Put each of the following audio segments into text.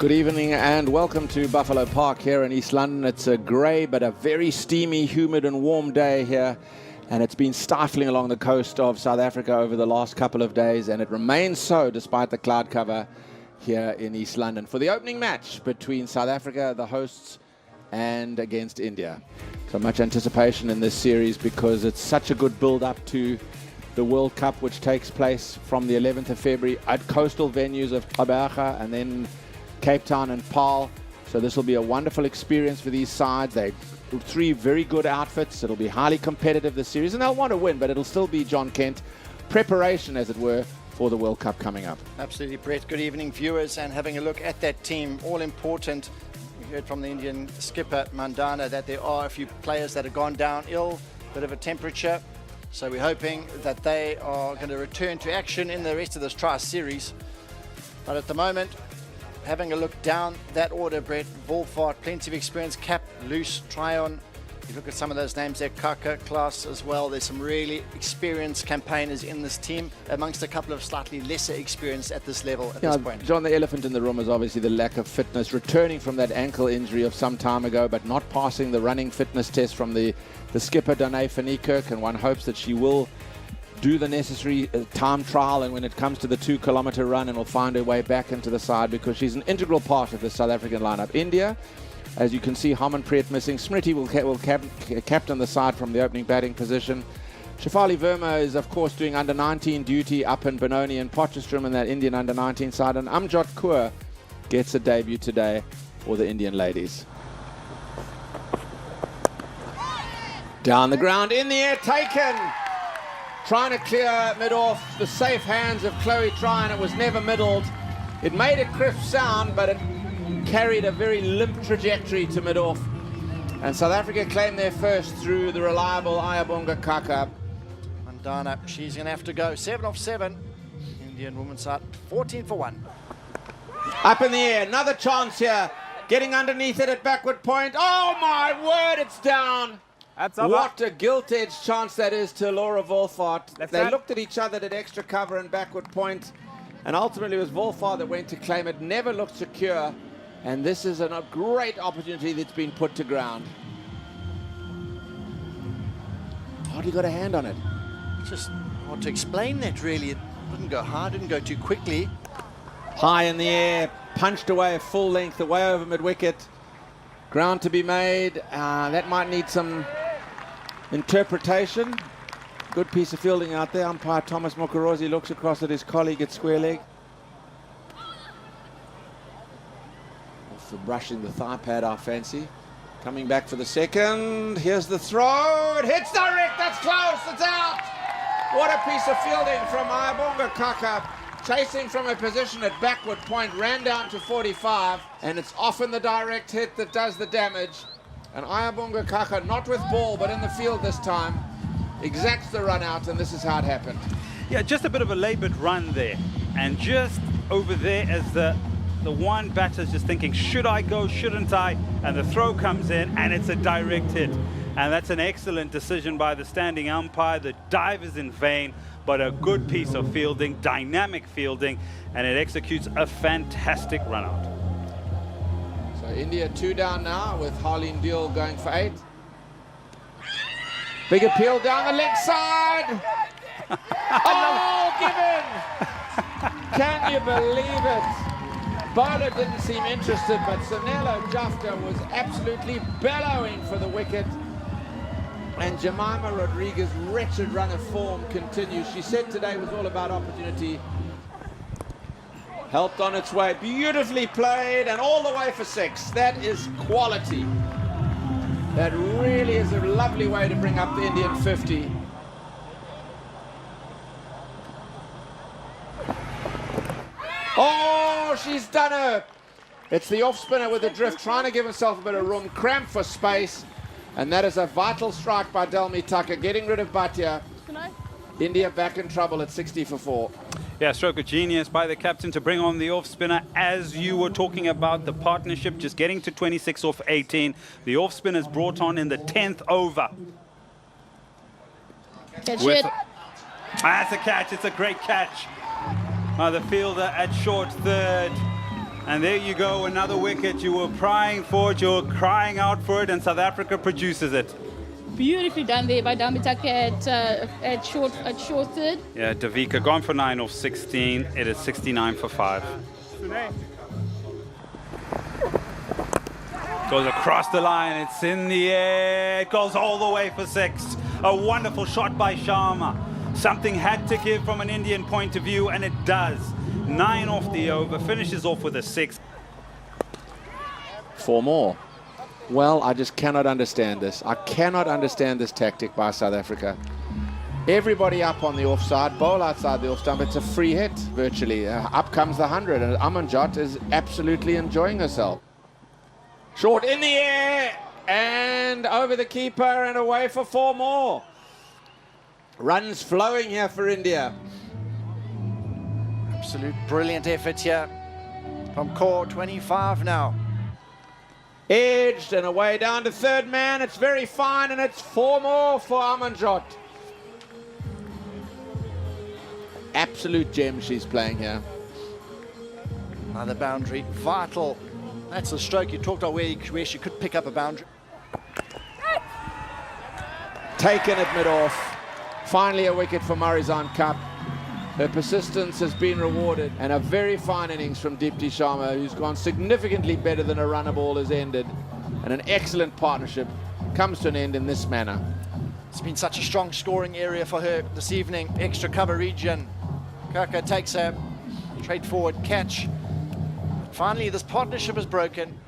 Good evening and welcome to Buffalo Park here in East London. It's a grey but a very steamy, humid and warm day here, and it's been stifling along the coast of South Africa over the last couple of days, and it remains so despite the cloud cover here in East London for the opening match between South Africa, the hosts, and against India. So much anticipation in this series because it's such a good build-up to the World Cup, which takes place from the 11th of February at coastal venues of Gqeberha and then Cape Town and Paarl. So this will be a wonderful experience for these sides. They three very good outfits. It'll be highly competitive this series, and they'll want to win, but it'll still be John Kent preparation, as it were, for the World Cup coming up. Absolutely, Brett. Good evening, viewers, and having a look at that team, all important. We heard from the Indian skipper Mandana that there are a few players that have gone down ill, bit of a temperature. So we're hoping that they are going to return to action in the rest of this tri-series. But at the moment, having a look down that order, Brett, Wolfhard, plenty of experience, Cap, Loose, Tryon. You look at some of those names there, Kaka, Klaas as well. There's some really experienced campaigners in this team, amongst a couple of slightly lesser experienced at this level at this point. John, the elephant in the room is obviously the lack of fitness, returning from that ankle injury of some time ago, but not passing the running fitness test from the skipper, Danae van Niekerk, and one hopes that she will do the necessary time trial, and when it comes to the 2-kilometer run, and will find her way back into the side because she's an integral part of the South African lineup. India, as you can see, Harmanpreet missing. Smriti will captain the side from the opening batting position. Shafali Verma is, of course, doing under-19 duty up in Benoni and Potchefstroom in that Indian under-19 side, and Amjad Kaur gets a debut today for the Indian ladies. Down the ground, in the air, taken. Trying to clear mid-off, the safe hands of Chloe Tryon. It was never middled. It made a crisp sound, but it carried a very limp trajectory to mid-off. And South Africa claimed their first through the reliable Ayabonga Kaka. Mandana, she's going to have to go. 7 off 7. Indian women's side, 14 for 1. Up in the air, another chance here. Getting underneath it at backward point. Oh my word, it's down. What a gilt-edged chance that is to Laura Wolfhard. They looked at each other, did extra cover and backward point, and ultimately it was Wolfhard that went to claim it. Never looked secure, and this is a great opportunity that's been put to ground. Hardly got a hand on it. It's just hard to explain that, really. It didn't go hard, didn't go too quickly. High in the air, punched away full length, away over mid-wicket. Ground to be made. That might need some interpretation. Good piece of fielding out there. Umpire Thomas Mokorozi looks across at his colleague at square leg. Also brushing the thigh pad, I fancy. Coming back for the second. Here's the throw. It hits direct. That's close. It's out. What a piece of fielding from Ayabonga Kaka. Chasing from a position at backward point, ran down to 45, and it's often the direct hit that does the damage. And Ayabonga Kaka, not with ball, but in the field this time, exacts the run out, and this is how it happened. Yeah, just a bit of a laboured run there. And just over there as the one batter's just thinking, should I go, shouldn't I? And the throw comes in, and it's a direct hit. And that's an excellent decision by the standing umpire. The dive is in vain, but a good piece of fielding, dynamic fielding, and it executes a fantastic run out. So India 2 down now with Harleen Deal going for 8. Big appeal down the leg side. Oh, given! Can you believe it? Bowler didn't seem interested, but Sonelo Jafta was absolutely bellowing for the wicket. And Jemima Rodriguez's wretched run of form continues. She said today was all about opportunity. Helped on its way. Beautifully played and all the way for 6. That is quality. That really is a lovely way to bring up the Indian 50. Oh, she's done her. It's the off spinner with the drift, trying to give herself a bit of room, cramp for space. And that is a vital strike by Delmi Tucker, getting rid of Bhatia. India back in trouble at 60 for 4. Yeah, stroke of genius by the captain to bring on the off spinner. As you were talking about the partnership, just getting to 26 off 18. The off spinner is brought on in the 10th over. Catch it. That's a catch. It's a great catch. The fielder at short third. And there you go, another wicket. You were crying for it, you were crying out for it, and South Africa produces it. Beautifully done there by Damitaka at short third. Yeah, Davika gone for 9 off 16. It is 69 for 5. Goes across the line, it's in the air, it goes all the way for 6. A wonderful shot by Sharma. Something had to give from an Indian point of view, and it does. 9 off the over, finishes off with a 6. 4 more. Well, I just cannot understand this. I cannot understand this tactic by South Africa. Everybody up on the offside, bowl outside the off stump. It's a free hit, virtually. Up comes the 100, and Amanjot is absolutely enjoying herself. Short in the air, and over the keeper, and away for 4 more. Runs flowing here for India. Absolute brilliant effort here from Kaur, 25 now. Edged and away down to third man. It's very fine, and it's 4 more for Amanjot. Absolute gem she's playing here. Another boundary, vital. That's the stroke you talked about where she could pick up a boundary. Taken at mid-off. Finally a wicket for Marizan Cup. Her persistence has been rewarded, and a very fine innings from Deepti Sharma, who's gone significantly better than a runner ball has ended, and an excellent partnership comes to an end in this manner. It's been such a strong scoring area for her this evening. Extra cover region. Kaka takes a straightforward catch. Finally, this partnership is broken.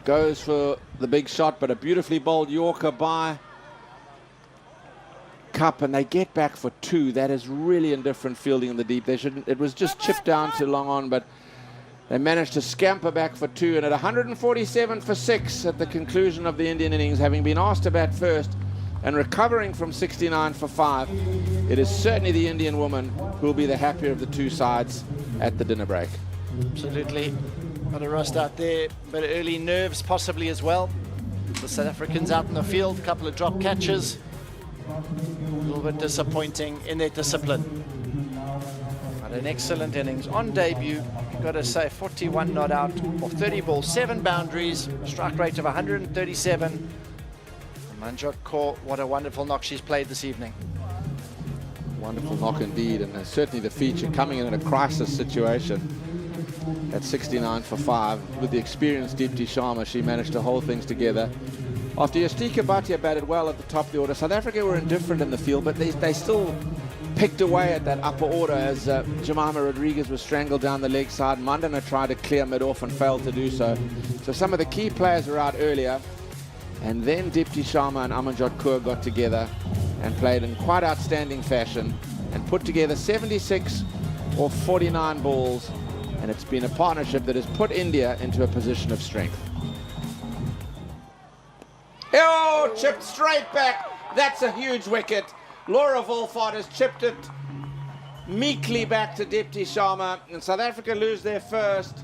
Goes for the big shot, but a beautifully bowled Yorker by Cup, and they get back for 2. That is really indifferent fielding in the deep. They shouldn't. It was just chipped down too long on, but they managed to scamper back for 2. And at 147 for 6 at the conclusion of the Indian innings, having been asked to bat first and recovering from 69 for 5, it is certainly the Indian woman who will be the happier of the 2 sides at the dinner break. Absolutely. Got a rust out there, but early nerves possibly as well. The South Africans out in the field, a couple of drop catches. A little bit disappointing in their discipline. But an excellent innings on debut. You've got to say 41 not out of 30 balls, 7 boundaries, strike rate of 137. Manjot Kaur, what a wonderful knock she's played this evening. Wonderful knock indeed, and certainly the feature coming in a crisis situation at 69 for 5. With the experienced Deepti Sharma, she managed to hold things together. After Yastika Bhatia batted well at the top of the order, South Africa were indifferent in the field, but they still picked away at that upper order as Jemima Rodriguez was strangled down the leg side. Mandana tried to clear mid-off and failed to do so. So some of the key players were out earlier, and then Deepti Sharma and Amanjot Kaur got together and played in quite outstanding fashion and put together 76 or 49 balls, and it's been a partnership that has put India into a position of strength. Oh, chipped straight back. That's a huge wicket. Laura Wolford has chipped it meekly back to Deepti Sharma, and South Africa lose their first.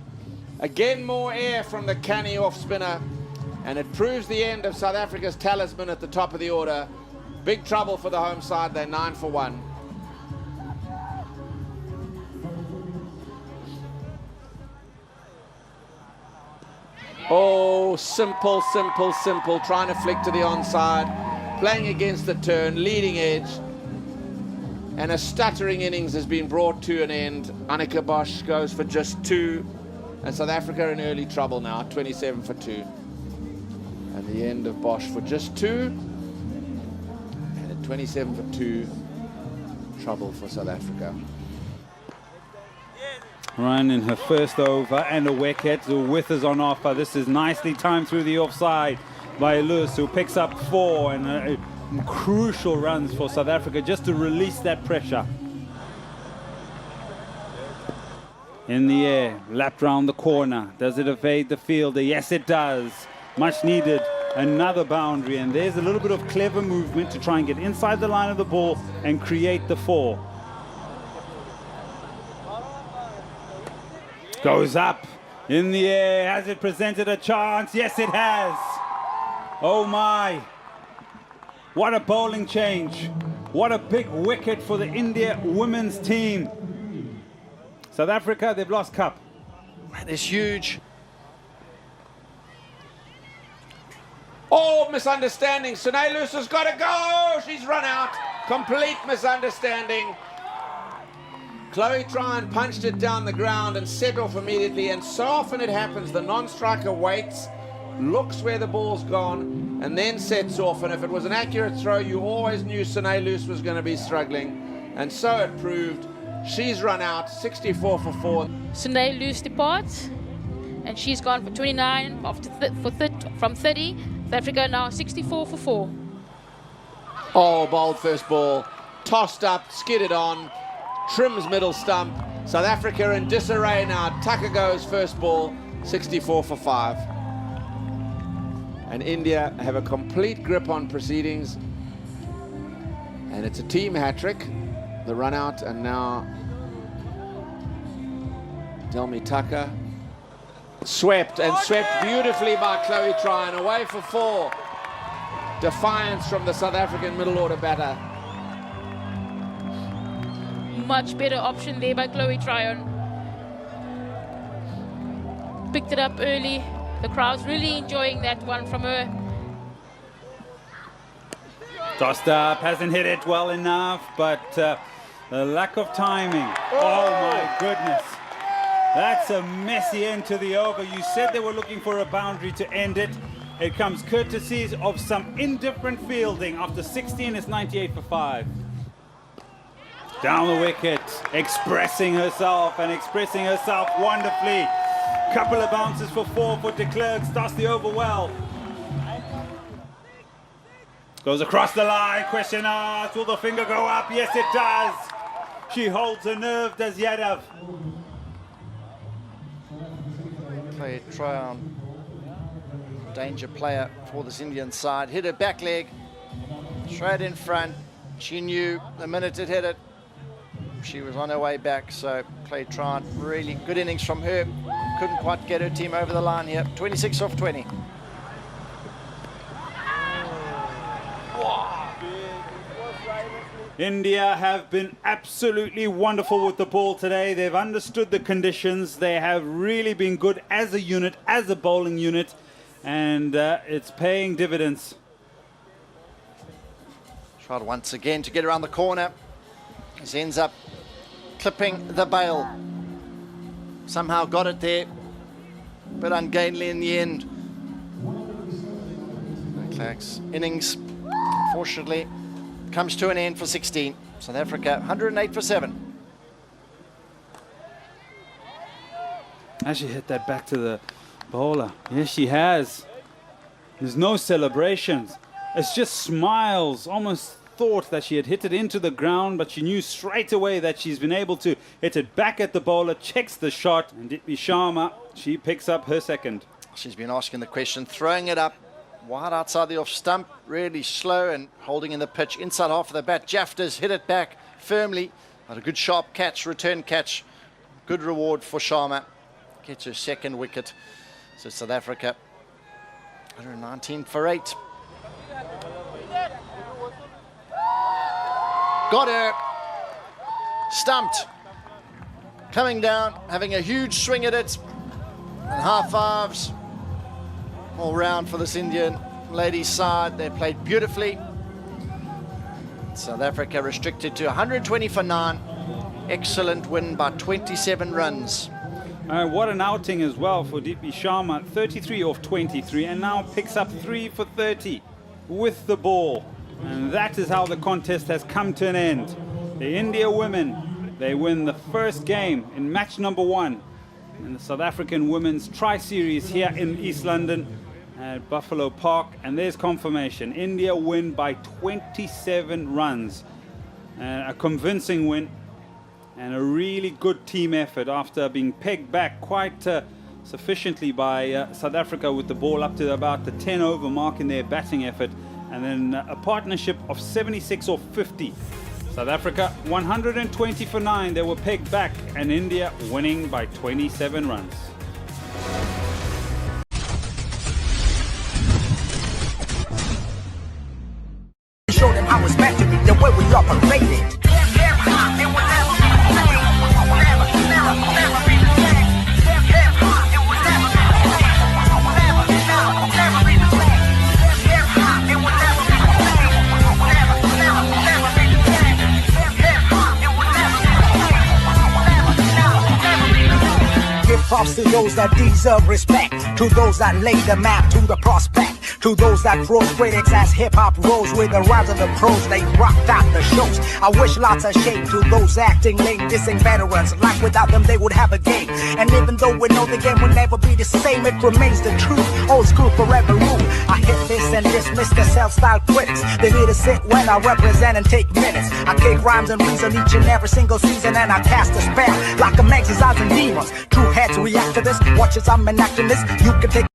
Again, more air from the canny off spinner, and it proves the end of South Africa's talisman at the top of the order. Big trouble for the home side. They're 9 for 1. Oh, simple, simple, simple. Trying to flick to the onside. Playing against the turn, leading edge. And a stuttering innings has been brought to an end. Annika Bosch goes for just 2. And South Africa in early trouble now, 27 for 2. And the end of Bosch for just 2. And at 27 for 2, trouble for South Africa. Run in her first over and a wicket. The width is on offer. This is nicely timed through the offside by Lewis, who picks up 4, and crucial runs for South Africa just to release that pressure. In the air, lapped round the corner. Does it evade the fielder? Yes, it does. Much needed. Another boundary, and there's a little bit of clever movement to try and get inside the line of the ball and create the 4. Goes up in the air. Has it presented a chance? Yes, it has. Oh my. What a bowling change. What a big wicket for the India women's team. South Africa, they've lost cup. That is huge. Oh, misunderstanding. Sinelus has got to go. She's run out. Complete misunderstanding. Chloe Tryon punched it down the ground and set off immediately. And so often it happens, the non-striker waits, looks where the ball's gone, and then sets off. And if it was an accurate throw, you always knew Sinelus was going to be struggling. And so it proved. She's run out, 64 for 4. Sinelus departs, and she's gone for 29 from 30. South Africa now 64 for 4. Oh, bold first ball. Tossed up, skidded on. Trims middle stump. South Africa in disarray now. Tucker goes first ball, 64 for 5. And India have a complete grip on proceedings. And it's a team hat-trick. The run out, and now Delmi Tucker. Swept, and swept beautifully by Chloe Tryon. Away for 4. Defiance from the South African middle order batter. Much better option there by Chloe Tryon. Picked it up early. The crowd's really enjoying that one from her. Tossed up, hasn't hit it well enough, but the lack of timing. Oh my goodness. That's a messy end to the over. You said they were looking for a boundary to end it. It comes courtesy of some indifferent fielding. After 16, it's 98 for 5. Down the wicket, expressing herself wonderfully. Couple of bounces for 4 for de Klerk. Starts the over well. Goes across the line. Question asked, will the finger go up? Yes, it does. She holds her nerve, does Yadav. Chloe Tryon, danger player for this Indian side. Hit her back leg, straight in front. She knew the minute it hit it, she was on her way back. So Chloe Tryon, really good innings from her. Couldn't quite get her team over the line here. 26 off 20. India have been absolutely wonderful with the ball today. They've understood the conditions. They have really been good as a unit, as a bowling unit, and it's paying dividends. Tried once again to get around the corner. This ends up clipping the bail. Somehow got it there, but ungainly in the end. Clark's innings, fortunately, comes to an end for 16. South Africa 108 for 7. Has she hit that back to the bowler? Yes, she has. There's no celebrations. It's just smiles. Almost thought that she had hit it into the ground, but she knew straight away that she's been able to hit it back at the bowler, checks the shot, and Ditmi Sharma, she picks up her second. She's been asking the question, throwing it up wide outside the off stump, really slow and holding in the pitch inside half of the bat. Jafta's hit it back firmly, but a good sharp catch, return catch. Good reward for Sharma. Gets her second wicket. So South Africa 119 for 8. Got her. Stumped. Coming down, having a huge swing at it. And half fives all round for this Indian ladies side. They played beautifully. South Africa restricted to 120 for 9. Excellent win by 27 runs. What an outing as well for Ditmi Sharma. 33 off 23 and now picks up 3 for 30 with the ball. And that is how the contest has come to an end. The India women, they win the first game in match number 1 in the South African Women's Tri-Series here in East London at Buffalo Park. And there's confirmation. India win by 27 runs. A convincing win and a really good team effort after being pegged back quite sufficiently by South Africa with the ball up to about the 10 over mark in their batting effort. And then a partnership of 76 or 50. South Africa 120 for 9. They were pegged back, and India winning by 27 runs. Show them how it's meant to be, the way we operate it. to those that deserve respect, to those that lay the map to the prospect, to those that throw critics as hip-hop rose with the rise of the pros. They rocked out the shows. I wish lots of shame to those acting lame, dissing veterans like without them they would have a game. And even though we know the game will never be the same, it remains the truth. Old school forever rule. I hit this and dismiss the self-style critics. They need to sit when I represent and take minutes. I kick rhymes and reason each and every single season, and I cast a spell like a exorcising demons. True heads react to this. Watch as I'm enacting this. You can take